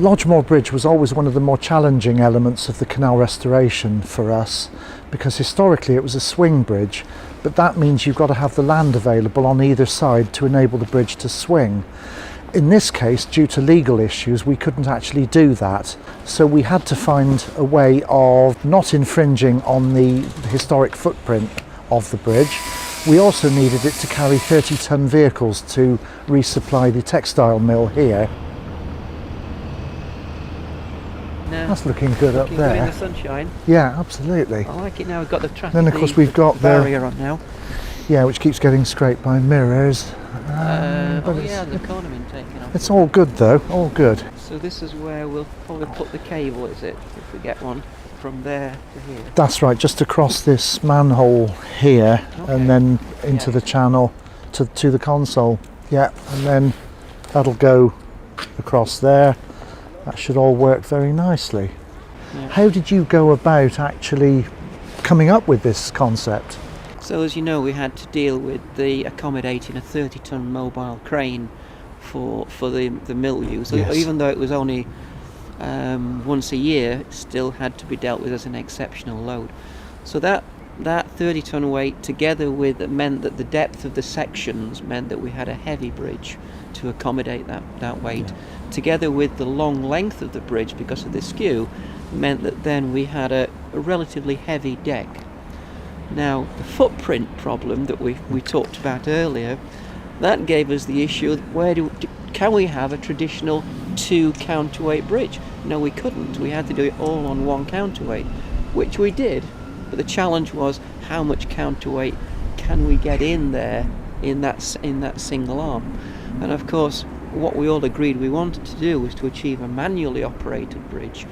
Lodgemore Bridge was always one of the more challenging elements of the canal restoration for us, because historically it was a swing bridge, but that means you've got to have the land available on either side to enable the bridge to swing. In this case, due to legal issues, we couldn't actually do that. So we had to find a way of not infringing on the historic footprint of the bridge. We also needed it to carry 30-ton vehicles to resupply the textile mill here. No. That's looking good up there. Good in the sunshine. Yeah, absolutely. I like it now. We've got the traffic. Then of course we've got the barrier on now. Yeah, which keeps getting scraped by mirrors. The cornerman taking off. It's all good though, all good. So this is where we'll probably put the cable, is it? If we get one from there to here. That's right, just across this manhole here, Okay. and then into the channel to the console. Yeah, and then that'll go across there. That should all work very nicely. Yeah. How did you go about actually coming up with this concept? So as you know, we had to deal with accommodating a 30-ton mobile crane for the mill use. Yes. Even though it was only once a year, it still had to be dealt with as an exceptional load. So that 30-ton weight together with it meant that the depth of the sections meant that we had a heavy bridge to accommodate that weight. Yeah. Together with the long length of the bridge because of the skew meant that then we had a relatively heavy deck. Now, the footprint problem that we talked about earlier, that gave us the issue of can we have a traditional 2 counterweight bridge? No, we couldn't. We had to do it all on 1 counterweight, which we did. But the challenge was how much counterweight can we get in there in that single arm? And of course, what we all agreed we wanted to do was to achieve a manually operated bridge,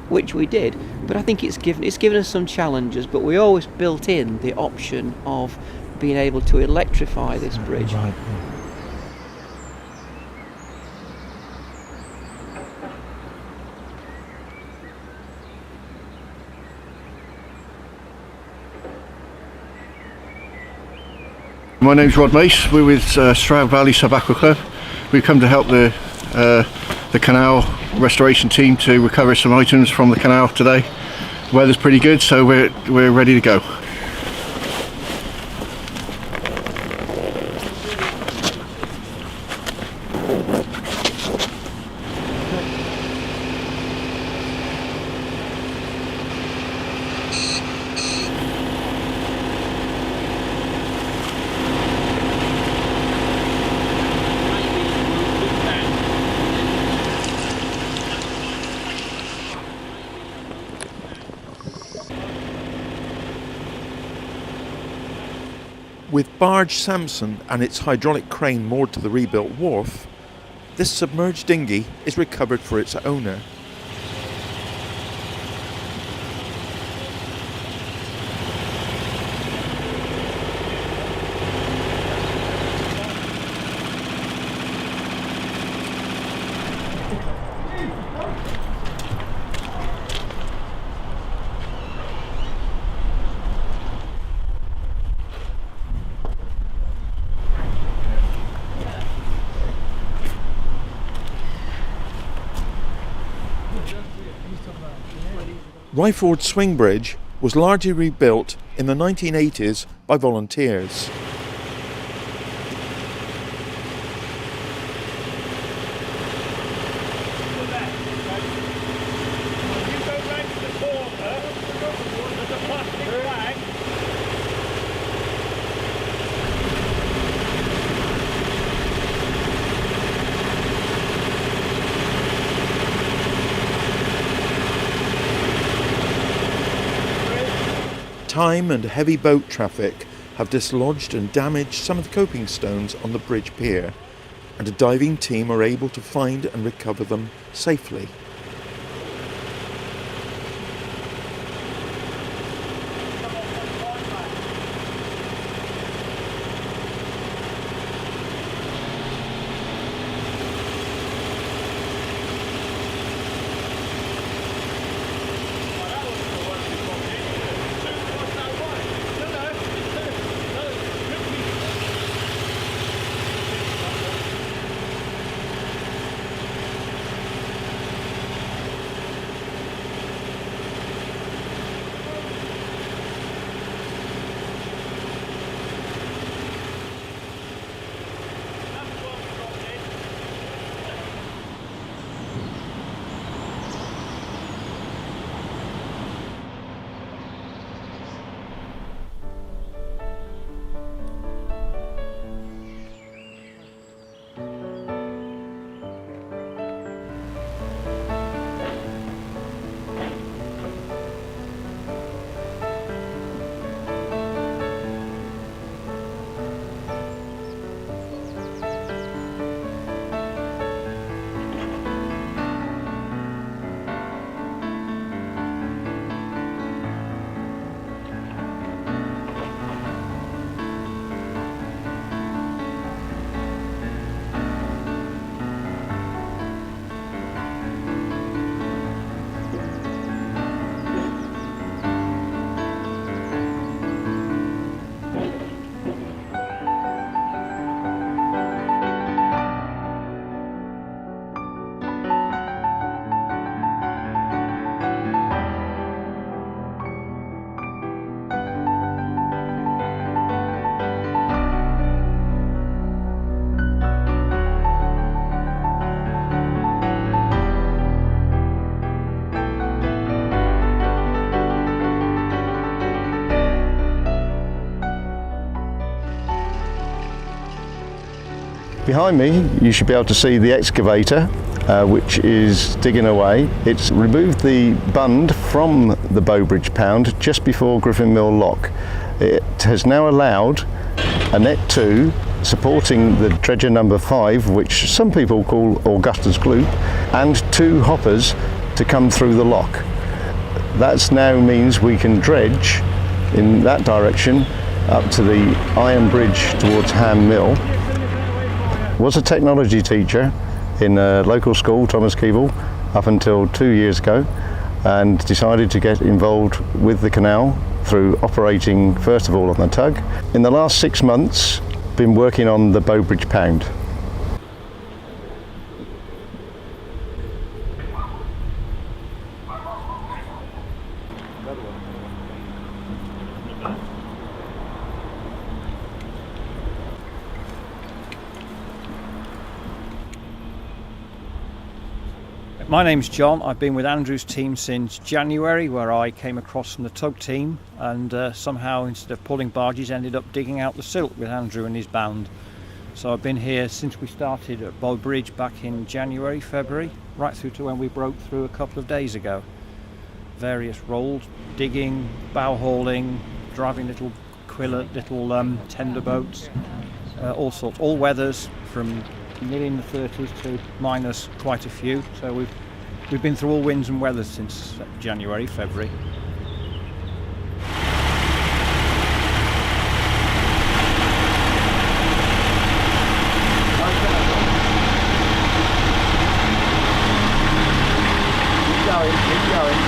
which we did. But I think it's given us some challenges, but we always built in the option of being able to electrify this bridge. Right. My name's Rod Mace. We're with Stroud Valley Sub-Aqua. We've come to help the canal restoration team to recover some items from the canal today. The weather's pretty good, so we're ready to go. With barge Samson and its hydraulic crane moored to the rebuilt wharf, this submerged dinghy is recovered for its owner. Ryford Swing Bridge was largely rebuilt in the 1980s by volunteers. Time and heavy boat traffic have dislodged and damaged some of the coping stones on the bridge pier, and a diving team are able to find and recover them safely. Behind me you should be able to see the excavator which is digging away. It's removed the bund from the Bowbridge Pound just before Griffin Mill Lock. It has now allowed a net 2 supporting the dredger number 5, which some people call Augusta's Gloop, and 2 hoppers to come through the lock. That now means we can dredge in that direction up to the iron bridge towards Ham Mill. Was a technology teacher in a local school, Thomas Keeble, up until 2 years ago, and decided to get involved with the canal through operating first of all on the tug. In the last 6 months, been working on the Bowbridge Pound. My name's John. I've been with Andrew's team since January, where I came across from the tug team and somehow, instead of pulling barges, ended up digging out the silt with Andrew and his band. So I've been here since we started at Bowbridge back in January, February, right through to when we broke through a couple of days ago. Various roles, digging, bow hauling, driving little quillet, little tender boats, all sorts, all weathers from nearly in the 30s to minus quite a few. So we've been through all winds and weathers since January, February. Keep going.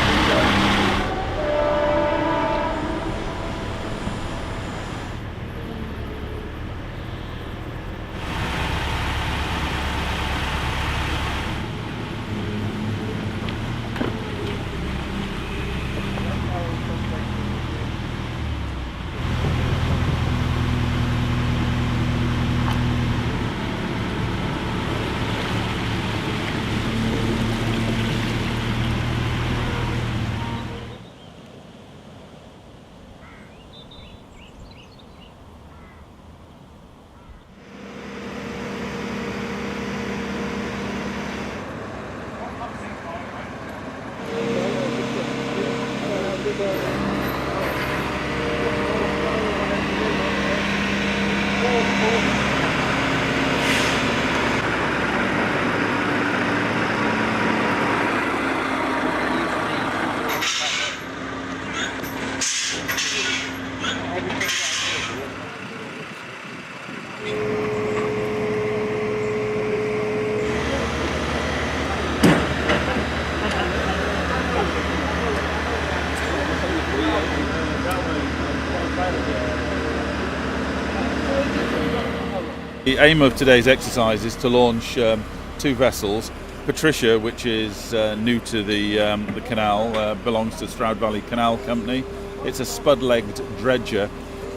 The aim of today's exercise is to launch 2 vessels. Patricia, which is new to the canal, belongs to Stroud Valley Canal Company. It's a spud-legged dredger,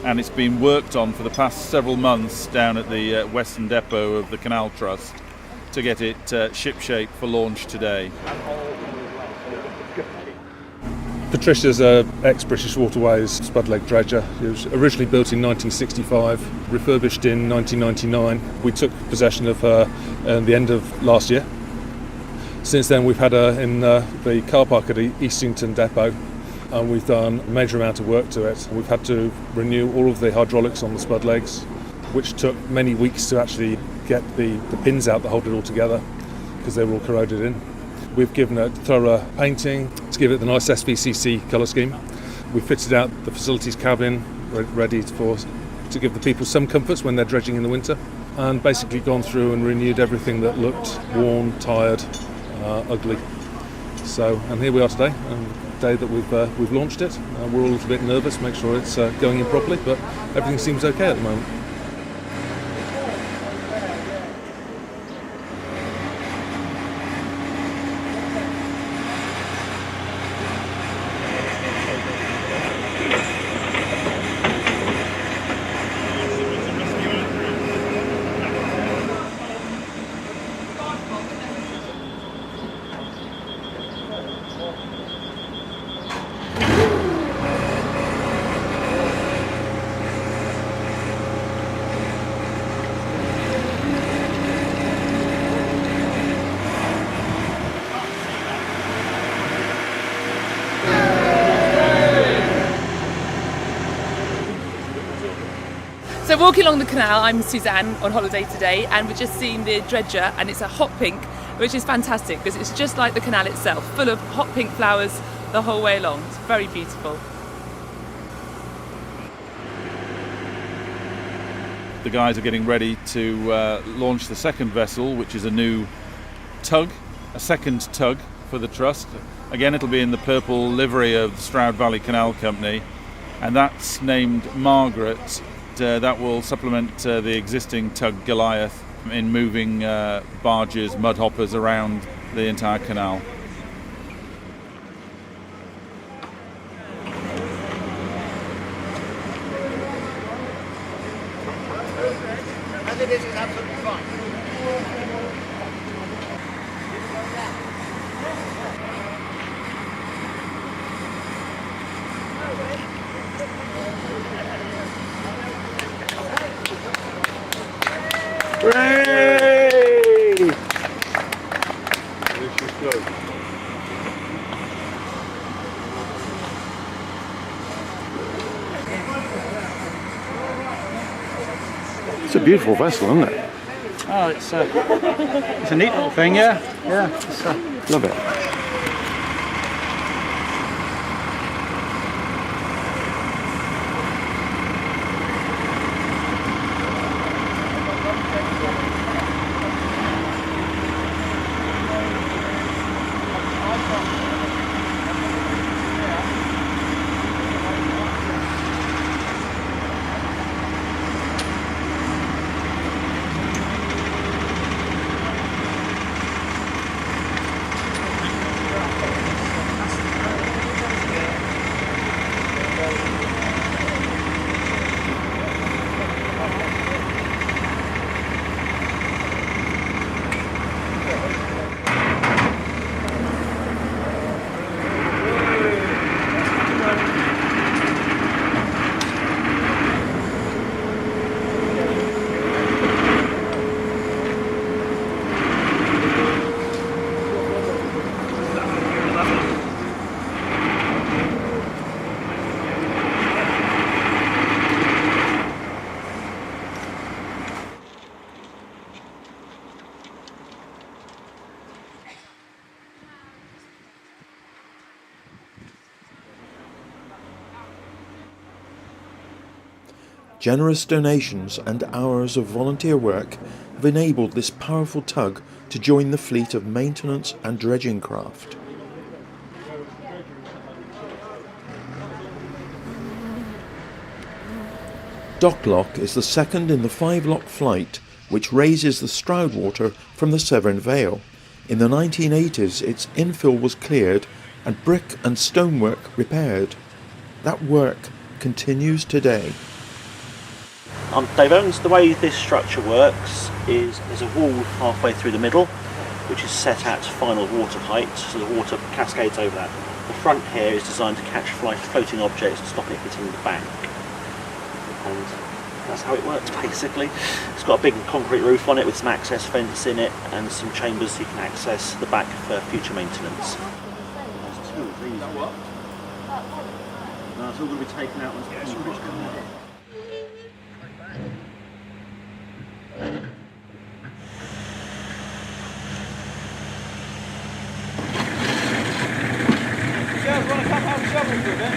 and it's been worked on for the past several months down at the Western Depot of the Canal Trust to get it ship-shape for launch today. Patricia's an ex-British Waterways spud-leg dredger. It was originally built in 1965, refurbished in 1999. We took possession of her at the end of last year. Since then we've had her in the car park at Eastington Depot, and we've done a major amount of work to it. We've had to renew all of the hydraulics on the spud legs, which took many weeks to actually get the pins out that hold it all together, because they were all corroded in. We've given it thorough painting to give it the nice SVCC colour scheme. We've fitted out the facilities cabin ready to give the people some comforts when they're dredging in the winter, and basically gone through and renewed everything that looked worn, tired, ugly. So, and here we are today, the day that we've launched it. We're all a little bit nervous, make sure it's going in properly, but everything seems okay at the moment. walking along the canal. I'm Suzanne on holiday today, and we've just seen the dredger, and it's a hot pink, which is fantastic because it's just like the canal itself, full of hot pink flowers the whole way along. It's very beautiful. The guys are getting ready to launch the second vessel, which is a new tug, a second tug for the Trust. Again, it'll be in the purple livery of the Stroud Valley Canal Company, and that's named Margaret. That will supplement the existing tug Goliath in moving barges, mud hoppers around the entire canal. As it is, it's absolutely fine. Hooray! It's a beautiful vessel, isn't it? Oh, it's a neat little thing, yeah. Yeah, Love it. Generous donations and hours of volunteer work have enabled this powerful tug to join the fleet of maintenance and dredging craft. Docklock is the second in the 5-lock flight which raises the Stroudwater from the Severn Vale. In the 1980s its infill was cleared and brick and stonework repaired. That work continues today. I'm Dave Owens. The way this structure works is there's a wall halfway through the middle which is set at final water height, so the water cascades over that. The front here is designed to catch floating objects to stop it hitting the bank, and that's how it works basically. It's got a big concrete roof on it with some access fence in it and some chambers you can access the back for future maintenance. There's 2 of these. No, it's all going to be taken out once the concrete's come out. Want to come out and shovel for a bit?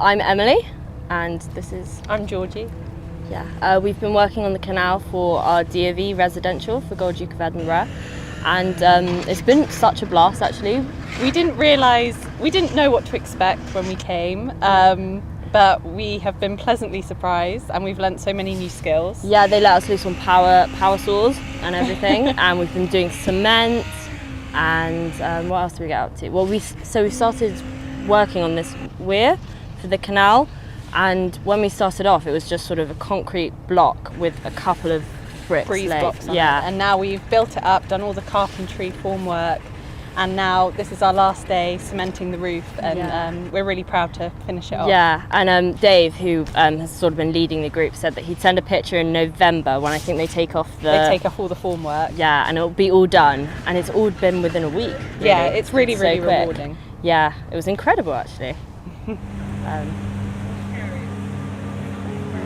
I'm Emily, and this is... I'm Georgie. Yeah, we've been working on the canal for our DOV residential for Gold Duke of Edinburgh, and it's been such a blast actually. We didn't know what to expect when we came. but we have been pleasantly surprised and we've learnt so many new skills. Yeah, they let us loose on power saws and everything, and we've been doing cement, and what else did we get up to? Well, we started working on this weir for the canal, and when we started off, it was just sort of a concrete block with a couple of bricks blocks on yeah. it. And now we've built it up, done all the carpentry formwork, and now this is our last day cementing the roof, and we're really proud to finish it off. Yeah, and Dave, who has sort of been leading the group, said that he'd send a picture in November when I think they take off all the formwork. Yeah, and it'll be all done, and it's all been within a week. Really. Yeah, it's really, really so quick. rewarding. Yeah, it was incredible actually.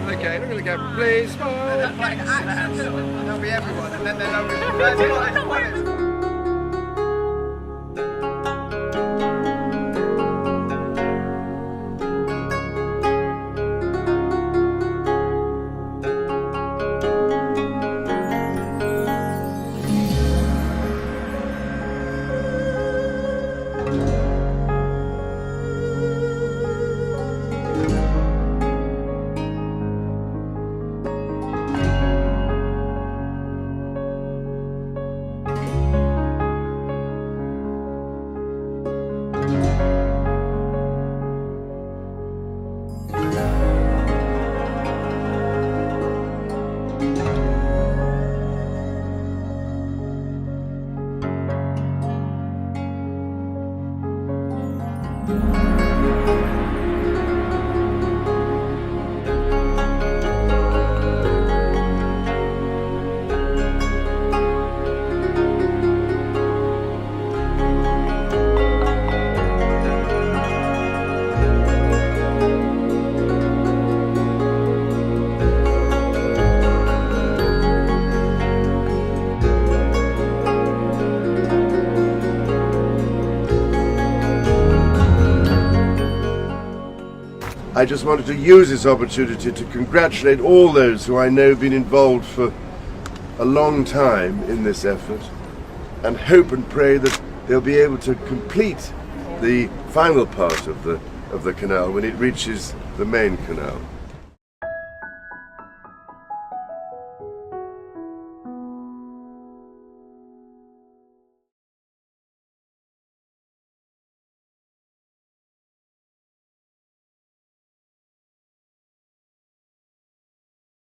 Okay, look at the camera, please. Smile. That'll be everyone, and then they'll be. I just wanted to use this opportunity to congratulate all those who I know have been involved for a long time in this effort, and hope and pray that they'll be able to complete the final part of the canal when it reaches the main canal.